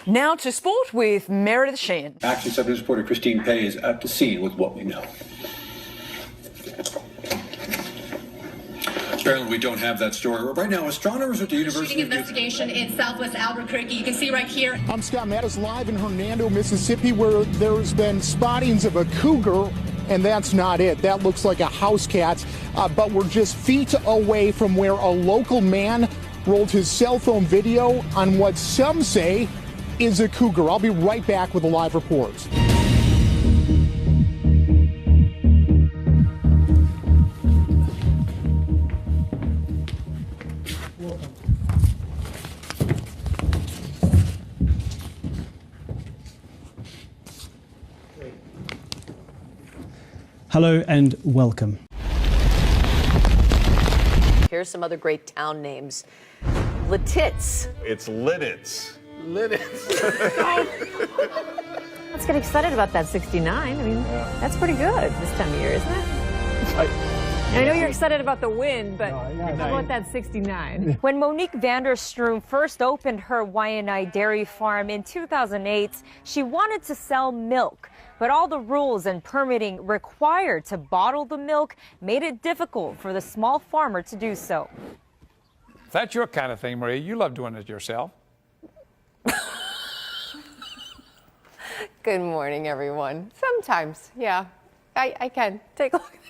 Now to sport with Meredith Sheehan. Action 7 reporter Christine Pay is at the scene with what we know. Apparently we don't have that story. Right now, astronomers at the University Shooting investigation in southwest Albuquerque. You can see right here. I'm Scott Mattis live in Hernando, Mississippi, where there's been spottings of a cougar, and that's not it. That looks like a house cat, but we're just feet away from where a local man rolled his cell phone video on what some say is a cougar. I'll be right back with a live report. Hello and welcome. Here's some other great town names. Lititz. It's Lidditz. Let's get excited about that 69. I mean, that's pretty good this time of year, isn't it? I know you're excited about the win, but how about that 69? When Monique Vanderstroom first opened her Waianae dairy farm in 2008, she wanted to sell milk. But all the rules and permitting required to bottle the milk made it difficult for the small farmer to do so. If that's your kind of thing, Maria, you love doing it yourself. Good morning, everyone. Sometimes, yeah, I can. Take a look at the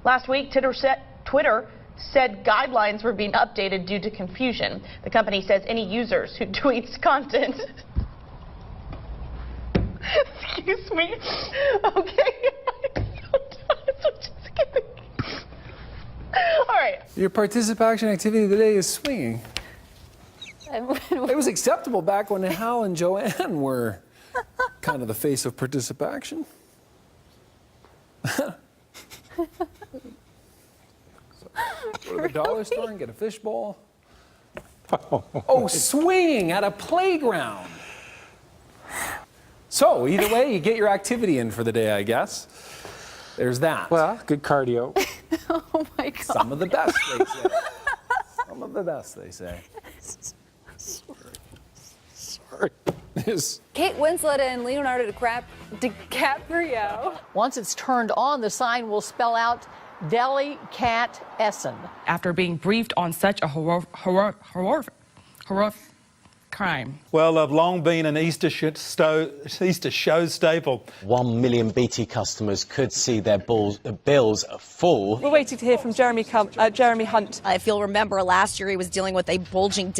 Last week, Twitter said guidelines were being updated due to confusion. The company says any users who tweets content. Excuse me. Okay. All right. Your participation activity today is swinging. It was acceptable back when Hal and Joanne were kind of the face of participation. Go to the dollar store and get a fishbowl. Oh, swinging at a playground. So, either way, you get your activity in for the day, I guess. There's that. Well, good cardio. Oh, my God. Some of the best, they say. Some of the best, they say. Sorry. Kate Winslet and Leonardo DiCaprio. Once it's turned on, the sign will spell out Deli Cat Essen. After being briefed on such a horrific crime. Well, they've long been an Easter show staple. 1 million BT customers could see their bills fall. We're waiting to hear from Jeremy Hunt. If you'll remember, last year he was dealing with a bulging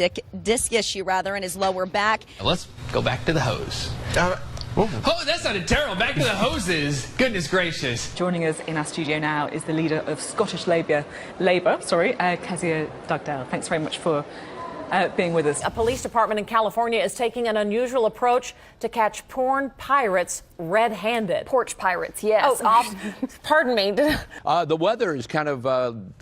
disc issue in his lower back. Let's go back to the hose. Oh, that sounded terrible. Back to the hoses. Goodness gracious. Joining us in our studio now is the leader of Scottish Labour, Kezia Dugdale. Thanks very much for being with us. A police department in California is taking an unusual approach to catch porn pirates red-handed. Porch pirates, yes. Oh, pardon me. The weather is kind of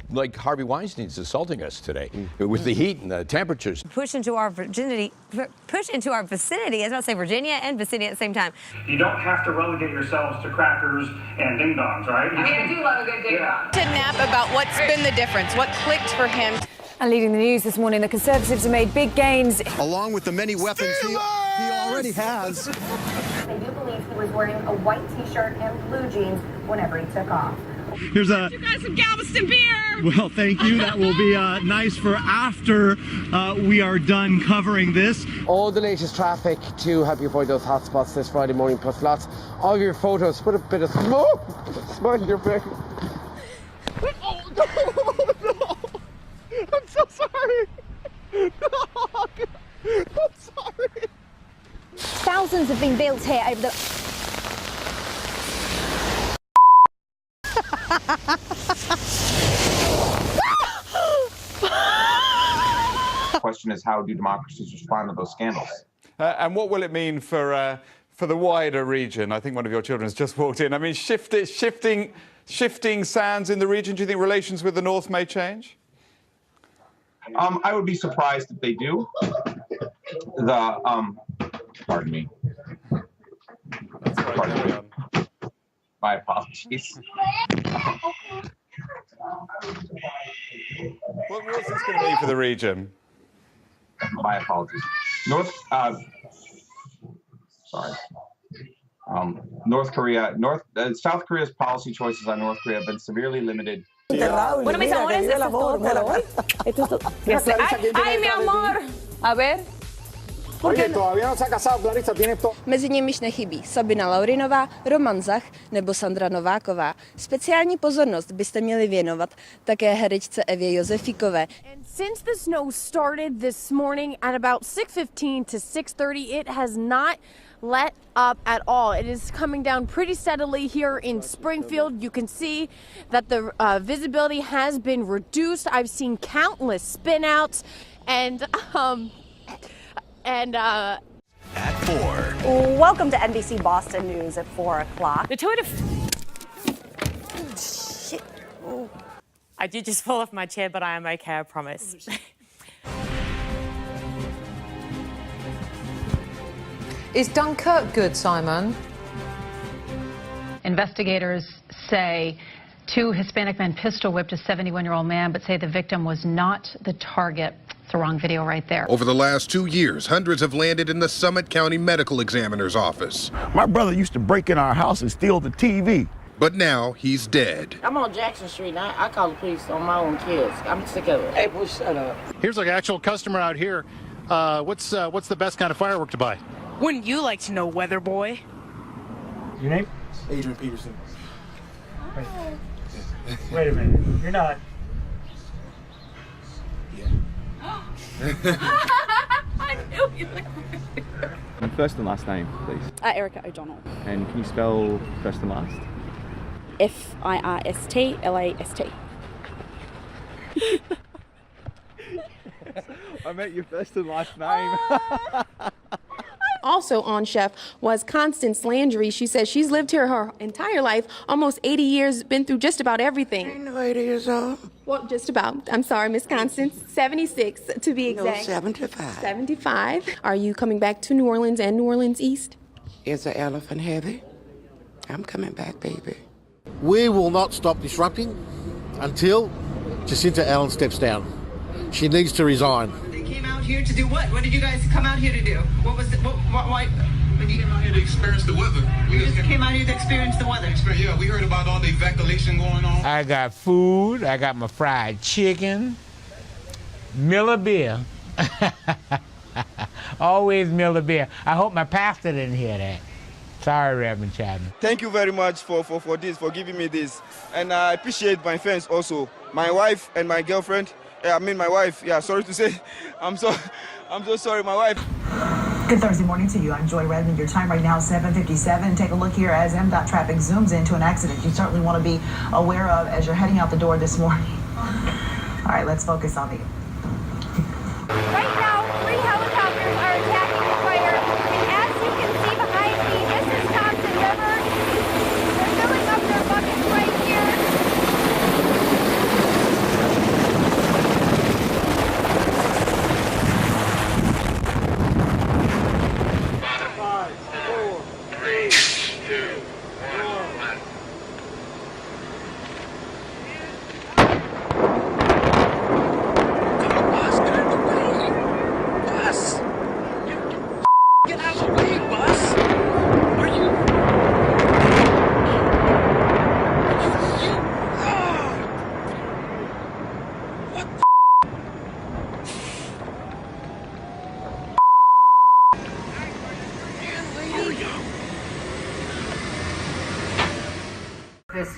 like Harvey Weinstein's assaulting us today with the heat and the temperatures. Push into our vicinity. I was about to say Virginia and vicinity at the same time. You don't have to relegate yourselves to crackers and ding-dongs, right? I mean, I do love a good ding-dong. To nap about what's been the difference, what clicked for him. And leading the news this morning, the Conservatives have made big gains. Along with the many weapons he already has. They do believe he was wearing a white T-shirt and blue jeans whenever he took off. Here's a... You got some Galveston beer! Well, thank you. That will be nice for after we are done covering this. All the latest traffic to help you avoid those hotspots this Friday morning, plus lots of your photos. Put a bit of smoke, smile in your face. Oh, no. I'm so sorry. No, I'm sorry. Thousands have been built here over the... The question is, how do democracies respond to those scandals? And what will it mean for the wider region? I think one of your children has just walked in. I mean, shifting sands in the region. Do you think relations with the North may change? I would be surprised if they do. Pardon me. That's right. My apologies. Well, What's this going to mean for the region? My apologies. South Korea's policy choices on North Korea have been severely limited. Bueno, mis amores, eso es todo por hoy. Ay, mi amor. A ver. Oye, todavía no se ha casado, Clarisa, tiene to... Mezi nimiž nechybí Sabina Laurinová, Roman Zach nebo Sandra Nováková. Speciální pozornost byste měli věnovat také herečce Evě Josefikové. Since the snow started this morning at about 6:15 to 6:30, it has not let up at all. It is coming down pretty steadily here in Springfield. You can see that the visibility has been reduced. I've seen countless spinouts at 4. Welcome to NBC Boston News at 4 o'clock. The Toyota. Shit. Oh. I did just fall off my chair, but I am okay, I promise. Is Dunkirk good, Simon? Investigators say 2 Hispanic men pistol whipped a 71-year-old man, but say the victim was not the target. It's the wrong video right there. Over the last 2 years, hundreds have landed in the Summit County Medical Examiner's office. My brother used to break in our house and steal the TV. But now he's dead. I'm on Jackson Street and I call the police on my own kids. I'm sick of it. Hey, boy, shut up. Here's an actual customer out here. What's the best kind of firework to buy? Wouldn't you like to know, weather boy? Your name? Adrian Peterson. Wait a minute. You're not. I knew you looked First and last name, please. Erica O'Donnell. And can you spell first and last? First-Last. I meant your first and last name. Also on, Chef, was Constance Landry. She says she's lived here her entire life, almost 80 years, been through just about everything. Ain't no 80 years old. Well, just about. I'm sorry, Miss Constance. 76 to be exact. No, 75. 75. Are you coming back to New Orleans and New Orleans East? Is the elephant heavy? I'm coming back, baby. We will not stop disrupting until Jacinta Allen steps down. She needs to resign. They came out here to do what? What did you guys come out here to do? What was it? Why? We came out here to experience the weather. You just came out here to experience the weather. Yeah, we heard about all the evacuation going on. I got food. I got my fried chicken. Miller beer. Always Miller beer. I hope my pastor didn't hear that. Sorry, Reverend Chapman. Thank you very much for giving me this. And I appreciate my friends also. My wife and my girlfriend. My wife. Yeah, sorry to say. I'm so sorry, my wife. Good Thursday morning to you. I'm Joy Redmond. Your time right now, 7:57. Take a look here as MDOT traffic zooms into an accident you certainly want to be aware of as you're heading out the door this morning. All right, let's focus on the... Right now, 3 helicopters are attacking the fire. And as you can see behind me, this is Thompson River. They're filling up their buckets right here. This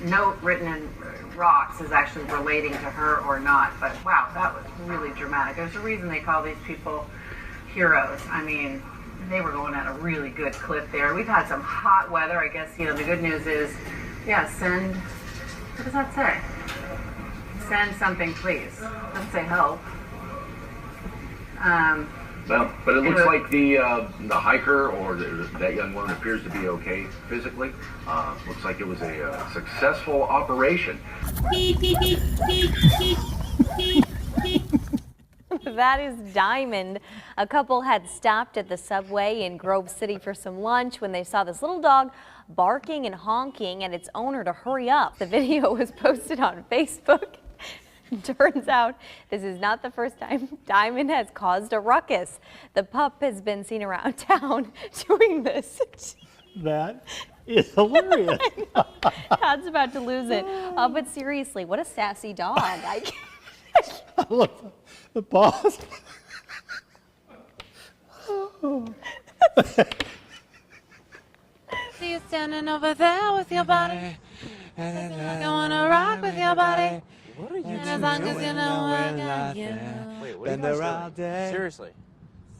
note written in rocks is actually relating to her or not, but wow, that was really dramatic. There's a reason they call these people heroes. I mean, they were going at a really good clip there. We've had some hot weather. I guess, the good news is, yeah, send, what does that say? Send something, please. Doesn't say help. Well, but it looks like the hiker or that young woman appears to be okay physically. Looks like it was a successful operation. That is Diamond. A couple had stopped at the Subway in Grove City for some lunch when they saw this little dog barking and honking at its owner to hurry up. The video was posted on Facebook. Turns out this is not the first time Diamond has caused a ruckus. The pup has been seen around town doing this. That is hilarious. Todd's about to lose it. But seriously, what a sassy dog. Look, the paws. See you standing over there with your body. I wanna rock with your body. What are you doing? As long as you know I got you. Wait, what are you guys doing? Seriously.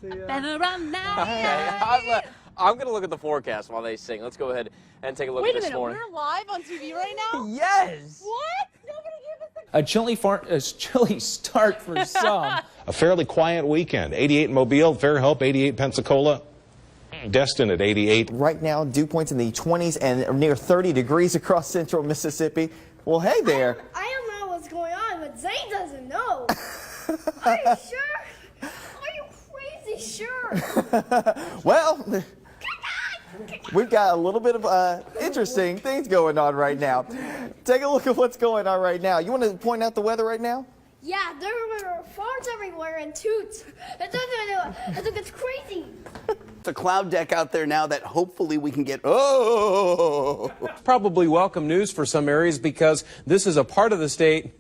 Been around now. Okay, I'm going to look at the forecast while they sing. Let's go ahead and take a look at this morning. We're live on TV right now? Yes! What? Nobody gave us A chilly start for some. A fairly quiet weekend. 88 in Mobile, Fairhope, 88 Pensacola. Destin at 88. Right now, dew points in the 20s and near 30 degrees across central Mississippi. Well, hey there. I don't know what's going on, but Zane doesn't know. Are you sure? Are you crazy sure? Well, we've got a little bit of interesting things going on right now. Take a look at what's going on right now. You want to point out the weather right now? Yeah, there are farms everywhere and toots. I think it's crazy. It's a cloud deck out there now that hopefully we can get, oh! Probably welcome news for some areas because this is a part of the state.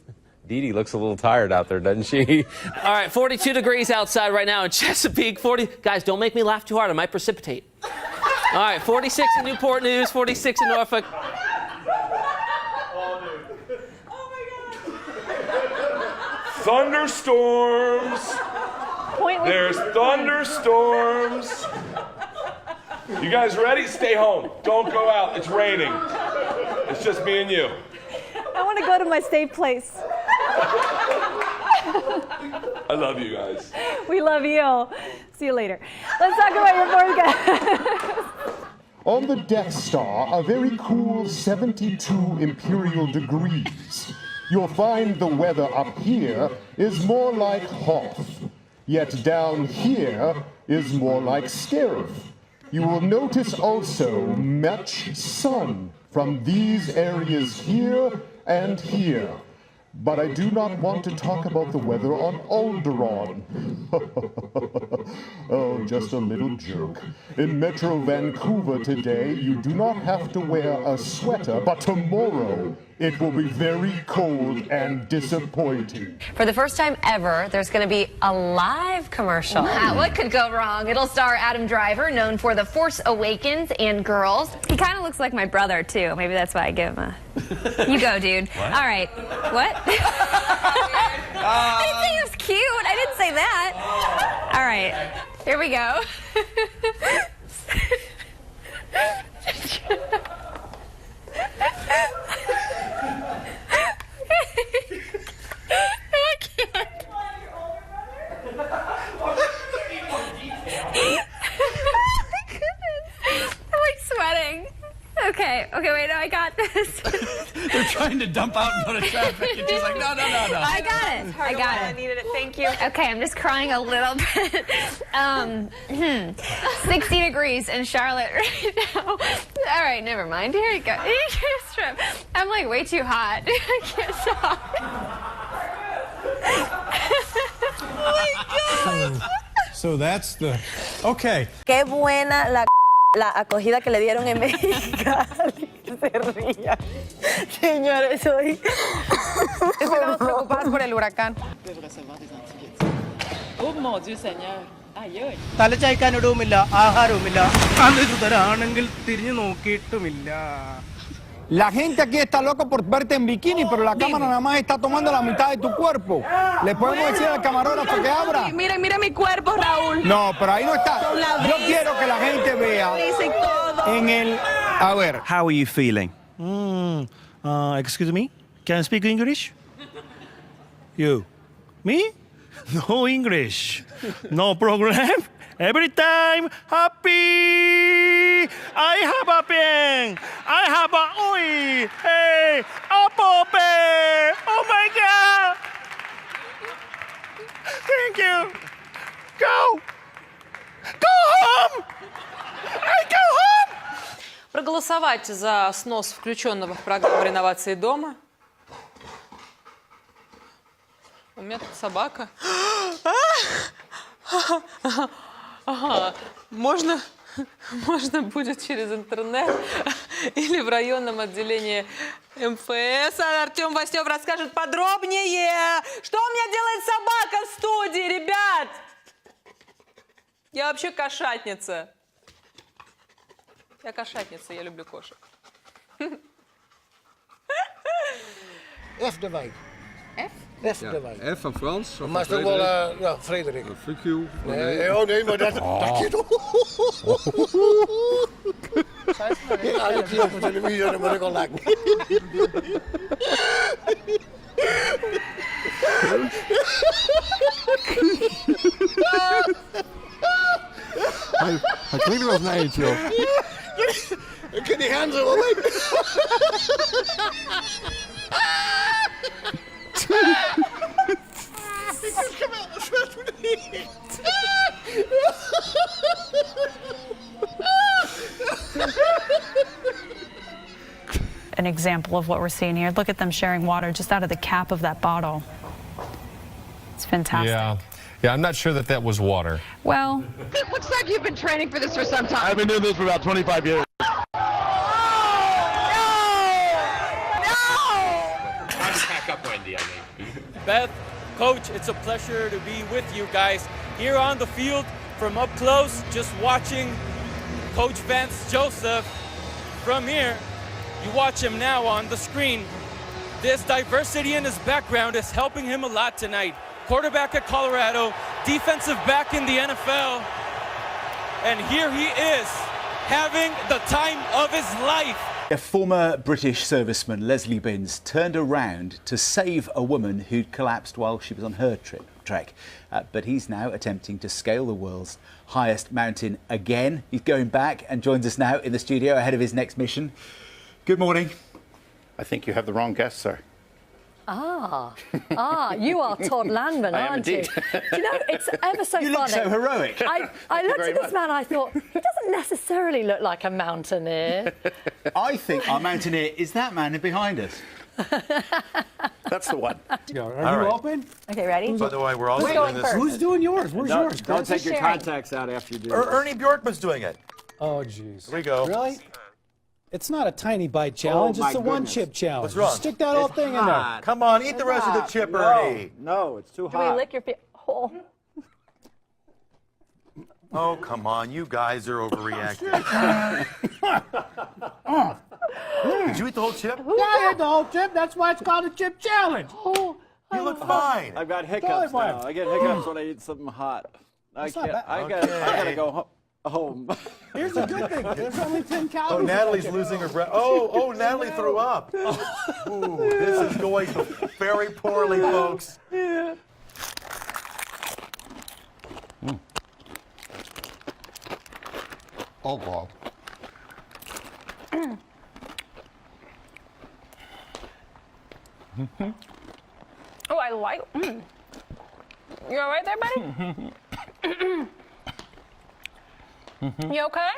Dee Dee looks a little tired out there, doesn't she? All right, 42 degrees outside right now in Chesapeake. 40. Guys, don't make me laugh too hard. I might precipitate. All right, 46 in Newport News, 46 in Norfolk. Thunderstorms. There's thunderstorms. You guys ready? Stay home. Don't go out. It's raining. It's just me and you. I want to go to my safe place. I love you guys. We love you. See you later. Let's talk about your forecast. On the Death Star, a very cool 72 imperial degrees. You'll find the weather up here is more like Hoth, yet down here is more like Scarif. You will notice also much sun from these areas here and here. But I do not want to talk about the weather on Alderaan. Oh, just a little joke. In Metro Vancouver today, you do not have to wear a sweater, but tomorrow it will be very cold and disappointing. For the first time ever, there's going to be a live commercial. What could go wrong? It'll star Adam Driver, known for The Force Awakens and Girls. He kind of looks like my brother, too. Maybe that's why I give him a... You go, dude. What? All right. What? I didn't say he was cute. I didn't say that. All right. Here we go. I can't. I'm like sweating. Okay, wait, no, I got this. They're trying to dump out in front of traffic, and she's like, no. I got it. I needed it. Thank you. Okay, I'm just crying a little bit. 60 degrees in Charlotte right now. All right, never mind. Here you go. I'm like way too hot. I can't stop. Oh my God. So that's the... Okay. Qué buena la acogida que le dieron en Mexicali. Se ría. Señores, hoy... Estamos preocupados por el huracán. Oh mon Dieu Seigneur. Aïe. തലചായ്ക്കാനിടവുമില്ല ആഹാരവുമില്ല അന്ധതരാണെങ്കിൽ തിരിഞ്ഞു നോക്കിയിട്ടുമില്ല. La gente aquí está loca por verte en bikini, pero la cámara nada más está tomando la mitad de tu cuerpo. ¿Le podemos decir al camarógrafo que abra? Mira mi cuerpo, Raúl. No, pero ahí no está. Yo quiero que la gente vea en el... A ver. How are you feeling? Excuse me? Can I speak English? You? Me? No English. No problem. Every time happy. I have a pen. I have a oil. Hey, apple pen. Oh my God. Thank you. Go. Go home. I go home. Проголосовать за снос включенного в программу реновации дома. У меня тут собака. Ага. Можно будет через интернет или в районном отделении МФС. Артем Васнев расскажет подробнее. Что у меня делает собака в студии, ребят? Я вообще кошатница. Я кошатница, я люблю кошек. F de wijk. F? F de wijk. F van Frans. Maar is toch wel, ja, Frederik. Fuck you. Nee, oh nee, maar dat je toch. Ja, dat zie je op de televisie, dat moet ik al lekker. Hij klinkt wel als een eentje, joh. Ik kan die hand zo wel weg. Ik vind het geweldig, wat doe je An example of what we're seeing here. Look at them sharing water just out of the cap of that bottle. It's fantastic. Yeah, I'm not sure that was water. Well, It looks like you've been training for this for some time. I've been doing this for about 25 years. Beth, Coach, it's a pleasure to be with you guys here on the field from up close, just watching Coach Vance Joseph. From here, you watch him now on the screen. This diversity in his background is helping him a lot tonight. Quarterback at Colorado, defensive back in the NFL, and here he is having the time of his life. A former British serviceman, Leslie Binns, turned around to save a woman who'd collapsed while she was on her trek. But he's now attempting to scale the world's highest mountain again. He's going back and joins us now in the studio ahead of his next mission. Good morning. I think you have the wrong guest, sir. You are Todd Landman, I am aren't indeed. you? Do you know, it's ever so funny. You look so heroic. I looked very at this much. man, I thought, he doesn't necessarily look like a mountaineer. I think our mountaineer is that man behind us. That's the one. Are you right. open? Okay, ready? By the way, we're also Who's doing going this. first? Who's doing yours? Where's yours? Don't Who's take your sharing? contacts out after you do it. Ernie Bjorkman's doing it. Oh, jeez. Here we go. Really? It's not a tiny bite challenge. Oh, my It's a one goodness. chip challenge. What's wrong? Stick that whole thing in there. Come on, eat the rest of the chip, Ernie. No, it's too Do we hot. lick your feet? Oh. Oh, come on, you guys are overreacting. Did you eat the whole chip? Yeah, I had the whole chip. That's why it's called a chip challenge. You look fine. I've got hiccups now. I get hiccups when I eat something hot. I not bad. I gotta go home. Here's the good thing. There's only 10 calories. Oh, Natalie's losing her breath. Oh, Natalie threw up. Ooh, this is going very poorly, folks. Oh, God. Oh, I like. You all right there, buddy? You okay?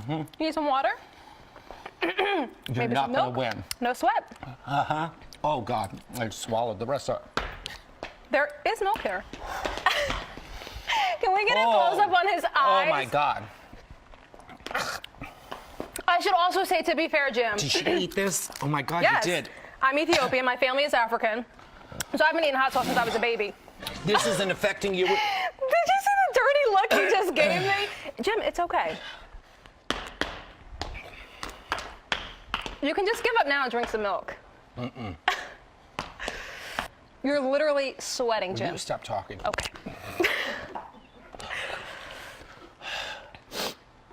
You need some water? You're not going to win. No sweat. Uh-huh. Oh, God. I swallowed the rest of it. There is milk here. Can we get a close up on his eyes? Oh, my God. I should also say, to be fair, Jim. Did you eat this? Oh, my God, Yes. you did. I'm Ethiopian. My family is African. So I've been eating hot sauce since I was a baby. This isn't affecting you. Did you see the dirty look he just gave me? Jim, it's okay. You can just give up now and drink some milk. Mm-mm. You're literally sweating, Will Jim. you stop talking? Okay.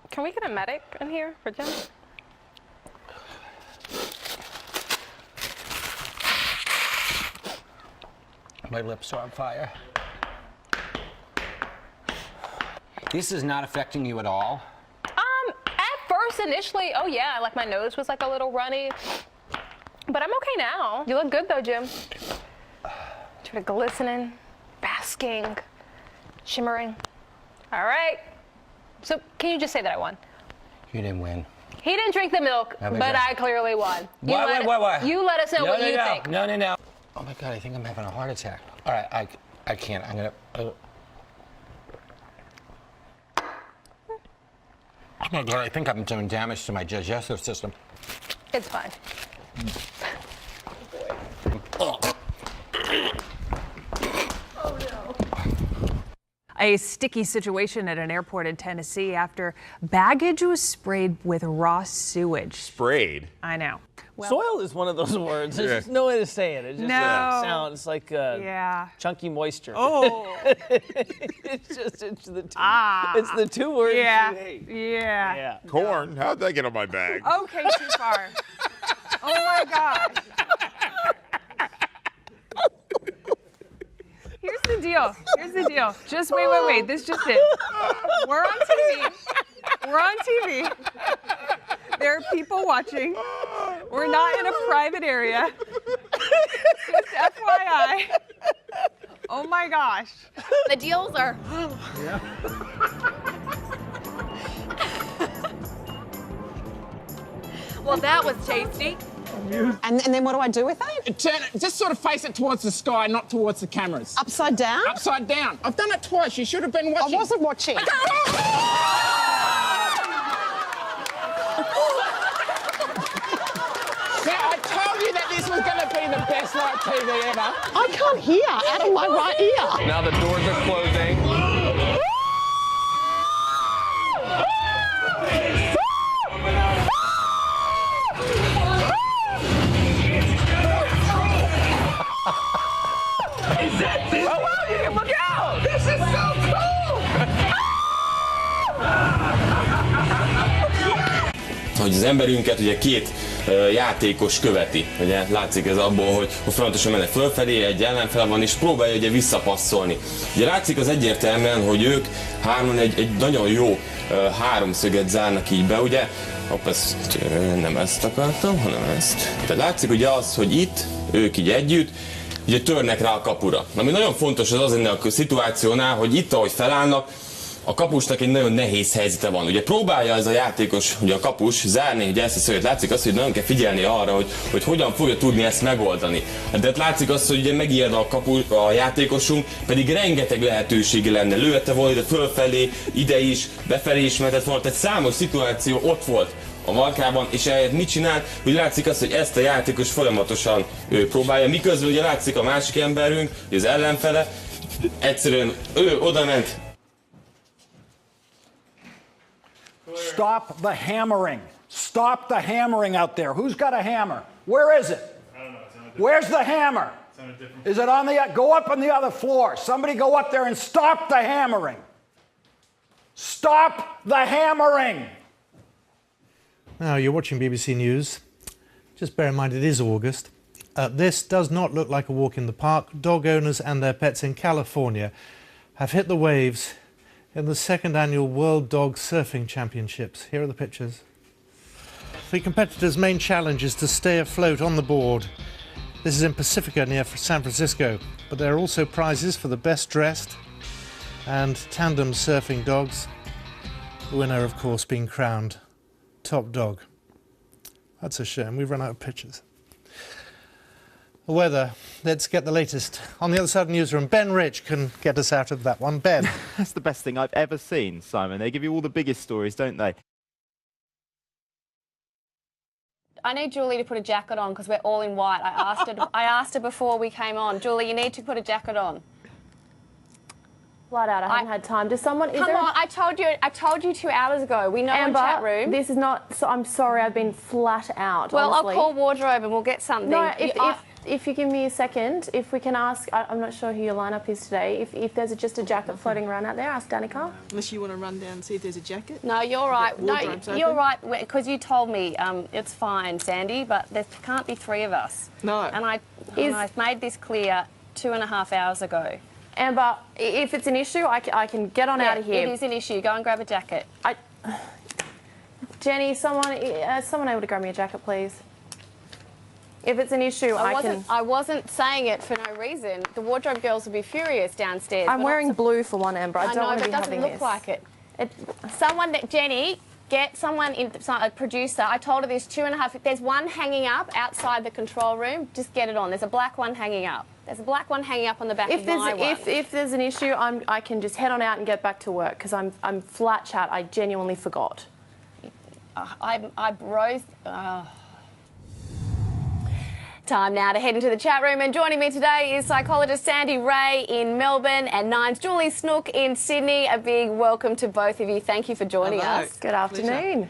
Can we get a medic in here for Jim? My lips are on fire. This is not affecting you at all? At first, initially, oh yeah, like my nose was like a little runny. But I'm okay now. You look good though, Jim. Sort of glistening, basking, shimmering. All right. So can you just say that I won? You didn't win. He didn't drink the milk, Have a but guess. I clearly won. Why? You let us know what you think. No. Oh my God, I think I'm having a heart attack. All right, I can't. I'm gonna. Oh my God, I think I'm doing damage to my digestive system. It's fine. A sticky situation at an airport in Tennessee after baggage was sprayed with raw sewage. Sprayed? I know. Well, soil is one of those words. There's just no way to say it. It just sounds like chunky moisture. Oh. it's the two words you hate. Yeah. Corn? How'd that get on my bag? Okay, too far. Oh my God. Here's the deal. Just wait. This just it. We're on TV. There are people watching. We're not in a private area. Just FYI. Oh my gosh. The deals are. Well, that was tasty. And then what do I do with it? Turn it, just sort of face it towards the sky, not towards the cameras. Upside down? Upside down. I've done it twice. You should have been watching. I wasn't watching. Now, I told you that this was going to be the best live TV ever. I can't hear out of my right ear. Now the doors are closing. Hogy az emberünket ugye két játékos követi. Ugye látszik ez abból, hogy folyamatosan mennek fölfelé, egy ellenfele van és próbálja ugye visszapasszolni. Ugye látszik az egyértelműen, hogy ők hárman egy nagyon jó háromszöget zárnak így be, ugye? Nem ezt akartam, hanem ezt. Tehát látszik ugye az, hogy itt ők így együtt, ugye törnek rá a kapura. Ami nagyon fontos az ennek a szituációnál, hogy itt ahogy felállnak, a kapusnak egy nagyon nehéz helyzete van. Ugye próbálja ez a játékos, ugye a kapus zárni, ugye ezt a szöget. Látszik azt, hogy nagyon kell figyelni arra, hogy hogyan fogja tudni ezt megoldani. De látszik azt, hogy ugye megijed a játékosunk, pedig rengeteg lehetősége lenne. Lőtte volna ide fölfelé, ide is, befelé is mehetett volna. Tehát számos szituáció ott volt a markában, és ehhez mit csinál? Hogy látszik azt, hogy ezt a játékos folyamatosan próbálja, miközben ugye látszik a másik emberünk, az ellenfele, egyszerűen ő oda ment. Stop the hammering. Stop the hammering out there. Who's got a hammer? Where is it? I don't know. Where's the hammer? Is it on the, go up on the other floor. Somebody go up there and stop the hammering. Stop the hammering. Now, you're watching BBC News. Just bear in mind it is August. This does not look like a walk in the park. Dog owners and their pets in California have hit the waves in the second annual World Dog Surfing Championships. Here are the pictures. The competitors' main challenge is to stay afloat on the board. This is in Pacifica near San Francisco, but there are also prizes for the best dressed and tandem surfing dogs. The winner, of course, being crowned top dog. That's a shame, we've run out of pictures. The weather, let's get the latest. On the other side of the newsroom, Ben Rich can get us out of that one. Ben. That's the best thing I've ever seen, Simon. They give you all the biggest stories, don't they? I need Julie to put a jacket on because we're all in white. I asked her before we came on. Julie, you need to put a jacket on. Flat out, I haven't had time. Does someone... Come on, I told you 2 hours ago. We know Amber, in chat room. This is not... So I'm sorry, I've been flat out, Well, honestly. I'll call wardrobe and we'll get something. No, if you give me a second, if we can ask... I'm not sure who your lineup is today. If there's just a jacket floating around out there, ask Danica. Unless you want to run down and see if there's a jacket. No, you're right. No, you're right, because you told me it's fine, Sandy, but there can't be 3 of us. No. And I've made this clear 2.5 hours ago. Amber, if it's an issue, I can get on out of here. It is an issue. Go and grab a jacket. Jenny, someone able to grab me a jacket, please? If it's an issue, I wasn't saying it for no reason. The wardrobe girls will be furious downstairs. I'm wearing blue for one, Amber. I don't want to be but it doesn't having look this. like it. Jenny, get someone, a producer. I told her there's 2.5. There's one hanging up outside the control room. Just get it on. There's a black one hanging up. There's a black one hanging up on the back of my one. If there's an issue, I can just head on out and get back to work because I'm flat chat. I genuinely forgot. I rose. Time now to head into the chat room, and joining me today is psychologist Sandy Ray in Melbourne and Nine's Julie Snook in Sydney. A big welcome to both of you. Thank you for joining us. Good afternoon.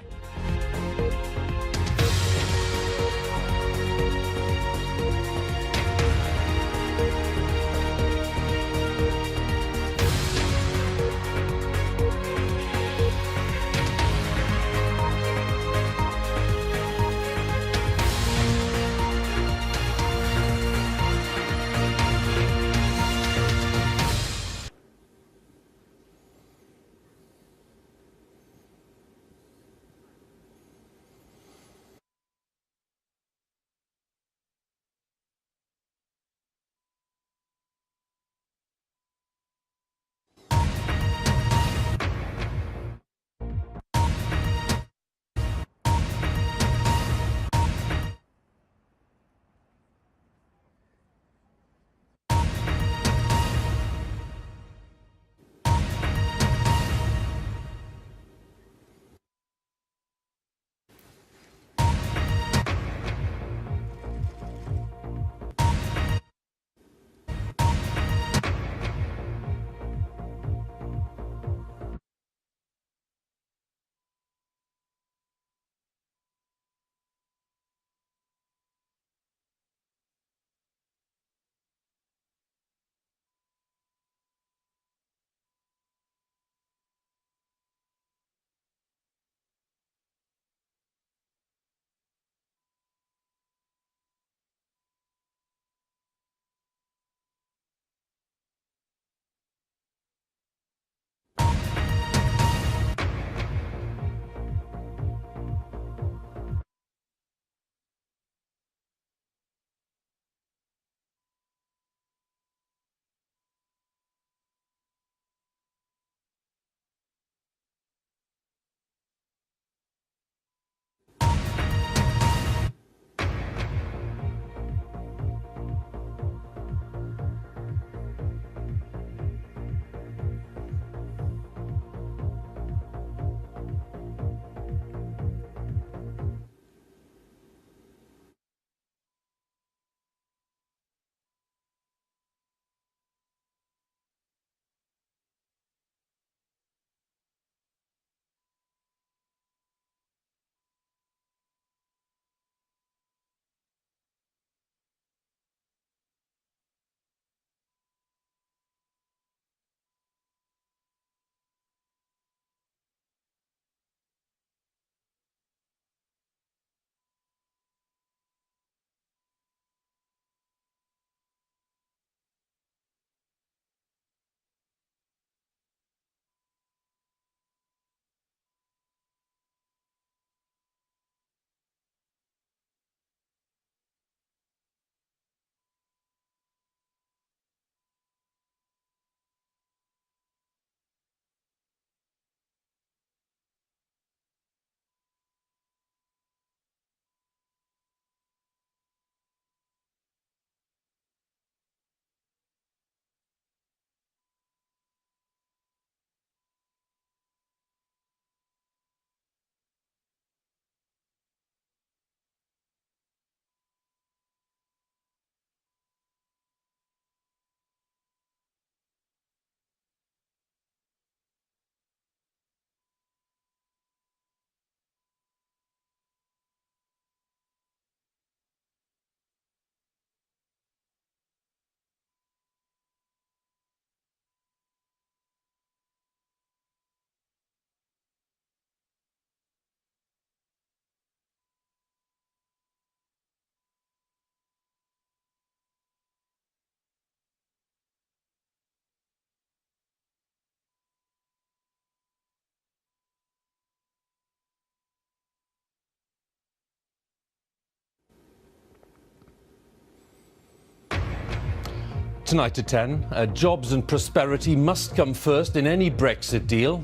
Tonight at 10, jobs and prosperity must come first in any Brexit deal.